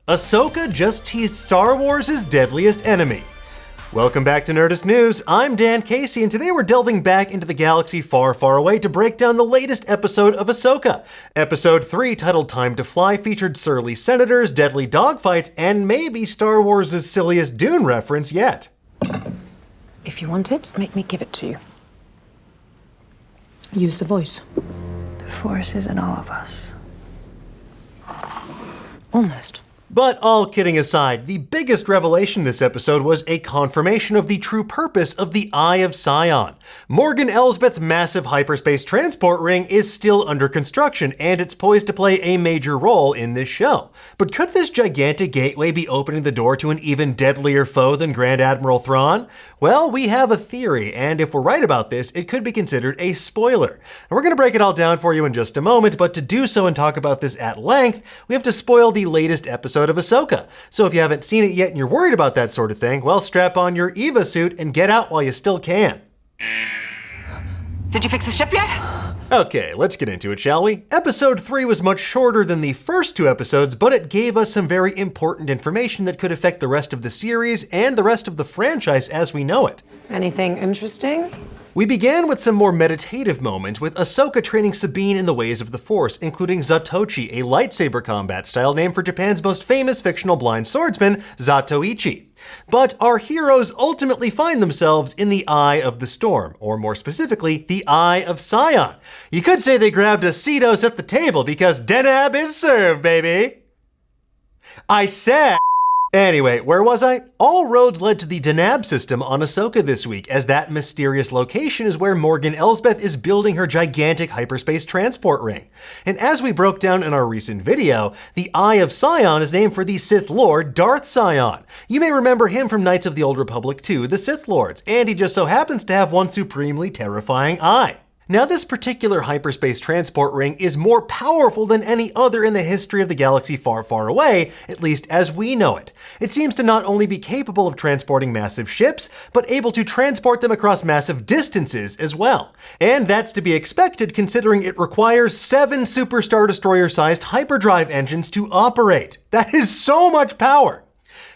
Ahsoka just teased Star Wars' deadliest enemy. Welcome back to Nerdist News, I'm Dan Casey, and today we're delving back into the galaxy far, far away to break down the latest episode of Ahsoka. Episode 3, titled Time to Fly, featured surly senators, deadly dogfights, and maybe Star Wars' silliest Dune reference yet. If you want it, make me give it to you. Use the voice. The Force is in all of us. Almost. But all kidding aside, the biggest revelation this episode was a confirmation of the true purpose of the Eye of Sion. Morgan Elsbeth's massive hyperspace transport ring is still under construction, and it's poised to play a major role in this show. But could this gigantic gateway be opening the door to an even deadlier foe than Grand Admiral Thrawn? Well, we have a theory, and if we're right about this, it could be considered a spoiler. And we're going to break it all down for you in just a moment, but to do so and talk about this at length, we have to spoil the latest episode of Ahsoka. So if you haven't seen it yet and you're worried about that sort of thing, well, strap on your Eva suit and get out while you still can. Did you fix the ship yet? Okay, let's get into it, shall we? Episode 3 was much shorter than the first two episodes, but it gave us some very important information that could affect the rest of the series and the rest of the franchise as we know it. Anything interesting? We began with some more meditative moments, with Ahsoka training Sabine in the ways of the Force, including Zatoichi, a lightsaber combat style named for Japan's most famous fictional blind swordsman, Zatoichi. But our heroes ultimately find themselves in the Eye of the Storm, or more specifically, the Eye of Sion. You could say they grabbed a Cedos at the table because Denab is served, baby! I said... Anyway, where was I? All roads led to the Denab system on Ahsoka this week, as that mysterious location is where Morgan Elsbeth is building her gigantic hyperspace transport ring. And as we broke down in our recent video, the Eye of Sion is named for the Sith Lord Darth Sion. You may remember him from Knights of the Old Republic 2, the Sith Lords, and he just so happens to have one supremely terrifying eye. Now, this particular hyperspace transport ring is more powerful than any other in the history of the galaxy far, far away, at least as we know it. It seems to not only be capable of transporting massive ships, but able to transport them across massive distances as well. And that's to be expected considering it requires 7 Super Star Destroyer-sized hyperdrive engines to operate. That is so much power!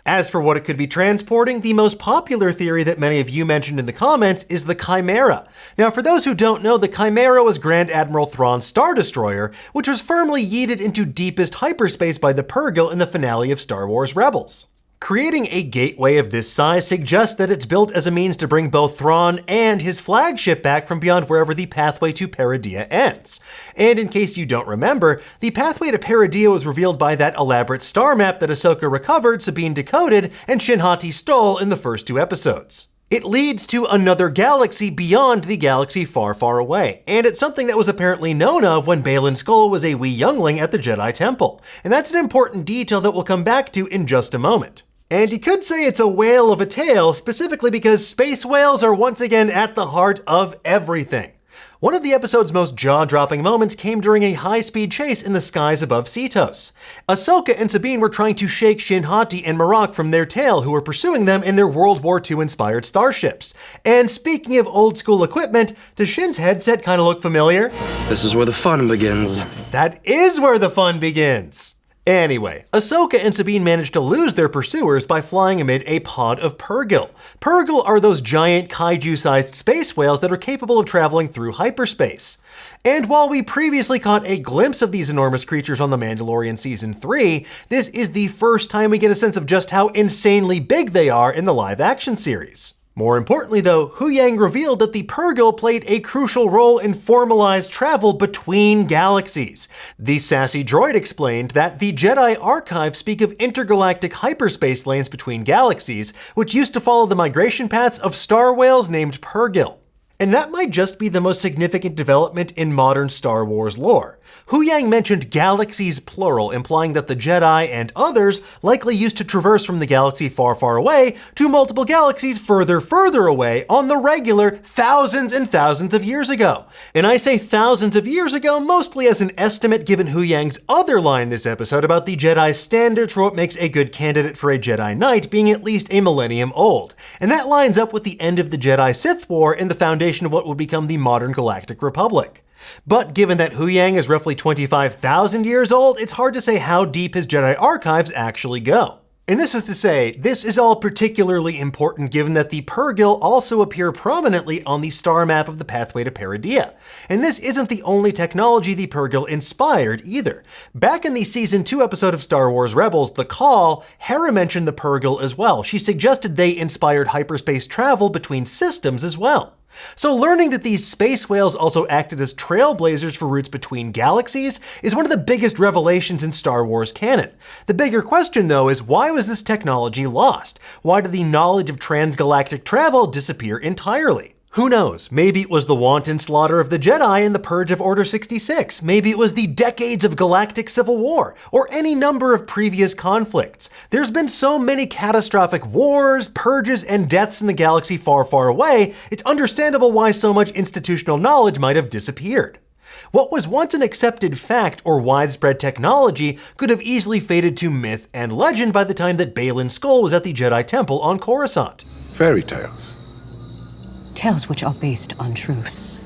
As for what it could be transporting, the most popular theory that many of you mentioned in the comments is the Chimera. Now, for those who don't know, the Chimera was Grand Admiral Thrawn's Star Destroyer, which was firmly yeeted into deepest hyperspace by the Purrgil in the finale of Star Wars Rebels. Creating a gateway of this size suggests that it's built as a means to bring both Thrawn and his flagship back from beyond wherever the pathway to Peridea ends. And in case you don't remember, the pathway to Peridea was revealed by that elaborate star map that Ahsoka recovered, Sabine decoded, and Shin Hati stole in the first 2 episodes. It leads to another galaxy beyond the galaxy far, far away, and it's something that was apparently known of when Baylan Skoll was a wee youngling at the Jedi Temple. And that's an important detail that we'll come back to in just a moment. And you could say it's a whale of a tale, specifically because space whales are once again at the heart of everything. One of the episode's most jaw-dropping moments came during a high-speed chase in the skies above Cetos. Ahsoka and Sabine were trying to shake Shin Hati and Marok from their tail, who were pursuing them in their World War II-inspired starships. And speaking of old-school equipment, does Shin's headset kind of look familiar? This is where the fun begins. That is where the fun begins! Anyway, Ahsoka and Sabine managed to lose their pursuers by flying amid a pod of Purrgil. Purrgil are those giant kaiju-sized space whales that are capable of traveling through hyperspace. And while we previously caught a glimpse of these enormous creatures on The Mandalorian Season 3, this is the first time we get a sense of just how insanely big they are in the live-action series. More importantly though, Huyang revealed that the Purrgil played a crucial role in formalized travel between galaxies. The sassy droid explained that the Jedi archives speak of intergalactic hyperspace lanes between galaxies, which used to follow the migration paths of star whales named Purrgil. And that might just be the most significant development in modern Star Wars lore. Huyang mentioned galaxies plural, implying that the Jedi and others likely used to traverse from the galaxy far, far away to multiple galaxies further, further away on the regular thousands and thousands of years ago. And I say thousands of years ago mostly as an estimate given Huyang's other line this episode about the Jedi's standards for what makes a good candidate for a Jedi Knight being at least a millennium old. And that lines up with the end of the Jedi-Sith War and the foundation of what would become the modern Galactic Republic. But given that Huyang is roughly 25,000 years old, it's hard to say how deep his Jedi archives actually go. And this is to say, this is all particularly important given that the Purrgil also appear prominently on the star map of the pathway to Peridea. And this isn't the only technology the Purrgil inspired either. Back in the Season 2 episode of Star Wars Rebels, The Call, Hera mentioned the Purrgil as well. She suggested they inspired hyperspace travel between systems as well. So learning that these space whales also acted as trailblazers for routes between galaxies is one of the biggest revelations in Star Wars canon. The bigger question though is, why was this technology lost? Why did the knowledge of transgalactic travel disappear entirely? Who knows? Maybe it was the wanton slaughter of the Jedi in the Purge of Order 66. Maybe it was the decades of galactic civil war, or any number of previous conflicts. There's been so many catastrophic wars, purges, and deaths in the galaxy far, far away, it's understandable why so much institutional knowledge might have disappeared. What was once an accepted fact or widespread technology could have easily faded to myth and legend by the time that Baylan Skoll was at the Jedi Temple on Coruscant. Fairy tales. Tales which are based on truths.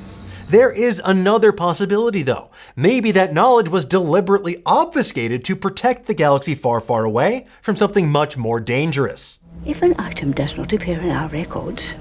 There is another possibility though. Maybe that knowledge was deliberately obfuscated to protect the galaxy far, far away from something much more dangerous. If an item does not appear in our records,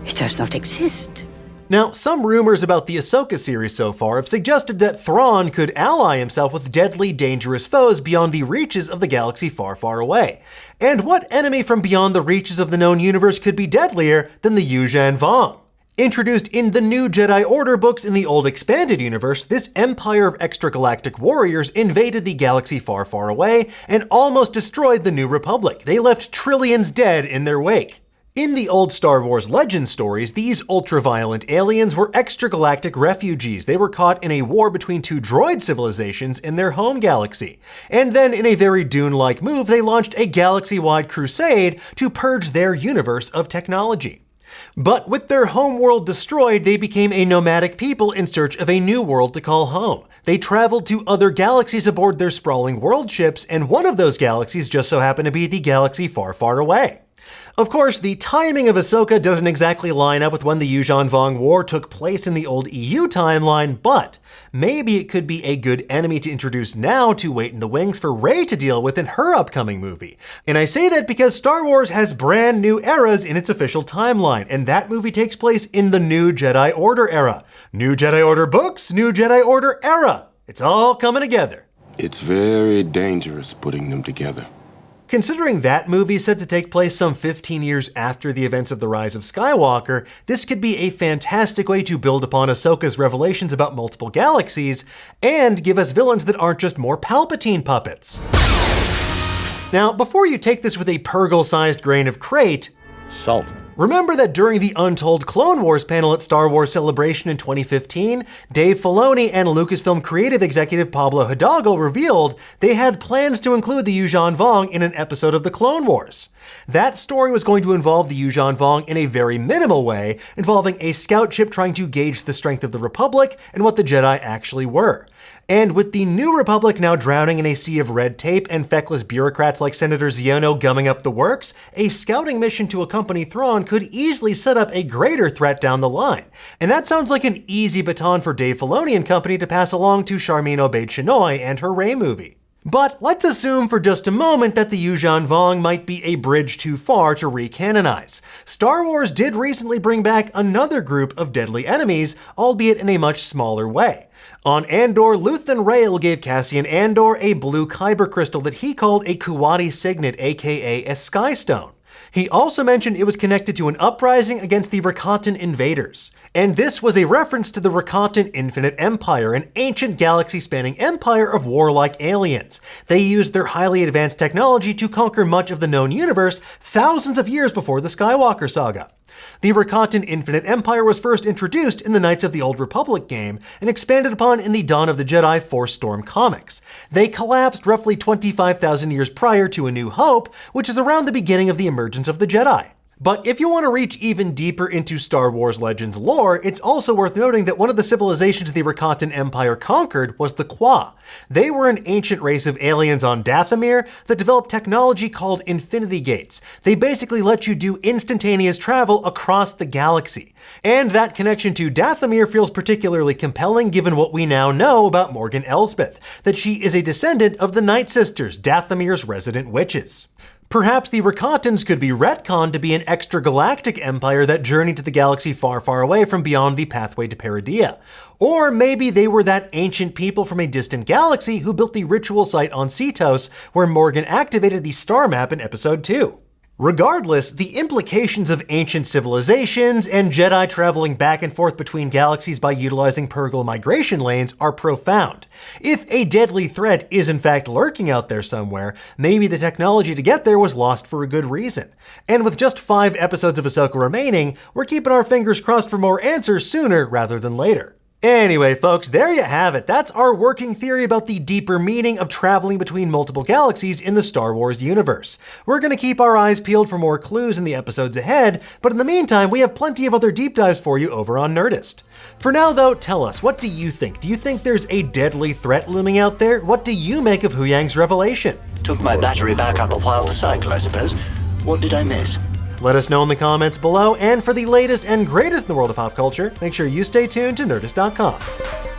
it does not exist. Now, some rumors about the Ahsoka series so far have suggested that Thrawn could ally himself with deadly, dangerous foes beyond the reaches of the galaxy far, far away. And what enemy from beyond the reaches of the known universe could be deadlier than the Yuuzhan Vong? Introduced in the new Jedi Order books in the old expanded universe, this empire of extragalactic warriors invaded the galaxy far, far away and almost destroyed the New Republic. They left trillions dead in their wake. In the old Star Wars legend stories, these ultra-violent aliens were extragalactic refugees. They were caught in a war between two droid civilizations in their home galaxy. And then in a very Dune-like move, they launched a galaxy-wide crusade to purge their universe of technology. But with their homeworld destroyed, they became a nomadic people in search of a new world to call home. They traveled to other galaxies aboard their sprawling world ships, and one of those galaxies just so happened to be the galaxy far, far away. Of course, the timing of Ahsoka doesn't exactly line up with when the Yuuzhan Vong War took place in the old EU timeline, but maybe it could be a good enemy to introduce now to wait in the wings for Rey to deal with in her upcoming movie. And I say that because Star Wars has brand new eras in its official timeline, and that movie takes place in the New Jedi Order era. New Jedi Order books, New Jedi Order era. It's all coming together. It's very dangerous putting them together. Considering that movie is set to take place some 15 years after the events of The Rise of Skywalker, this could be a fantastic way to build upon Ahsoka's revelations about multiple galaxies and give us villains that aren't just more Palpatine puppets. Now, before you take this with a Purrgil-sized grain of crate, Salt. remember that during the Untold Clone Wars panel at Star Wars Celebration in 2015, Dave Filoni and Lucasfilm creative executive Pablo Hidalgo revealed they had plans to include the Yuuzhan Vong in an episode of the Clone Wars. That story was going to involve the Yuuzhan Vong in a very minimal way, involving a scout ship trying to gauge the strength of the Republic and what the Jedi actually were. And with the New Republic now drowning in a sea of red tape and feckless bureaucrats like Senator Ziono gumming up the works, a scouting mission to accompany Thrawn could easily set up a greater threat down the line. And that sounds like an easy baton for Dave Filoni and company to pass along to Charmin Obaid-Chinoy and her Rey movie. But let's assume for just a moment that the Yuuzhan Vong might be a bridge too far to recanonize. Star Wars did recently bring back another group of deadly enemies, albeit in a much smaller way. On Andor, Luthen Rael gave Cassian Andor a blue kyber crystal that he called a Kuwati Signet, aka a Skystone. He also mentioned it was connected to an uprising against the Rakatan invaders. And this was a reference to the Rakatan Infinite Empire, an ancient galaxy-spanning empire of warlike aliens. They used their highly advanced technology to conquer much of the known universe thousands of years before the Skywalker saga. The Rakatan Infinite Empire was first introduced in the Knights of the Old Republic game and expanded upon in the Dawn of the Jedi Force Storm comics. They collapsed roughly 25,000 years prior to A New Hope, which is around the beginning of the emergence of the Jedi. But if you want to reach even deeper into Star Wars Legends lore, it's also worth noting that one of the civilizations the Rakatan Empire conquered was the Qua. They were an ancient race of aliens on Dathomir that developed technology called Infinity Gates. They basically let you do instantaneous travel across the galaxy. And that connection to Dathomir feels particularly compelling given what we now know about Morgan Elsbeth, that she is a descendant of the Night Sisters, Dathomir's resident witches. Perhaps the Rakatans could be retconned to be an extragalactic empire that journeyed to the galaxy far, far away from beyond the pathway to Peridea. Or maybe they were that ancient people from a distant galaxy who built the ritual site on Cetos, where Morgan activated the star map in Episode 2. Regardless, the implications of ancient civilizations and Jedi traveling back and forth between galaxies by utilizing Purgle migration lanes are profound. If a deadly threat is in fact lurking out there somewhere, maybe the technology to get there was lost for a good reason. And with just 5 episodes of Ahsoka remaining, we're keeping our fingers crossed for more answers sooner rather than later. Anyway, folks, there you have it. That's our working theory about the deeper meaning of traveling between multiple galaxies in the Star Wars universe. We're going to keep our eyes peeled for more clues in the episodes ahead, but in the meantime, we have plenty of other deep dives for you over on Nerdist. For now, though, tell us, what do you think? Do you think there's a deadly threat looming out there? What do you make of Huyang's revelation? Took my battery back up a while to cycle, I suppose. What did I miss? Let us know in the comments below, and for the latest and greatest in the world of pop culture, make sure you stay tuned to Nerdist.com.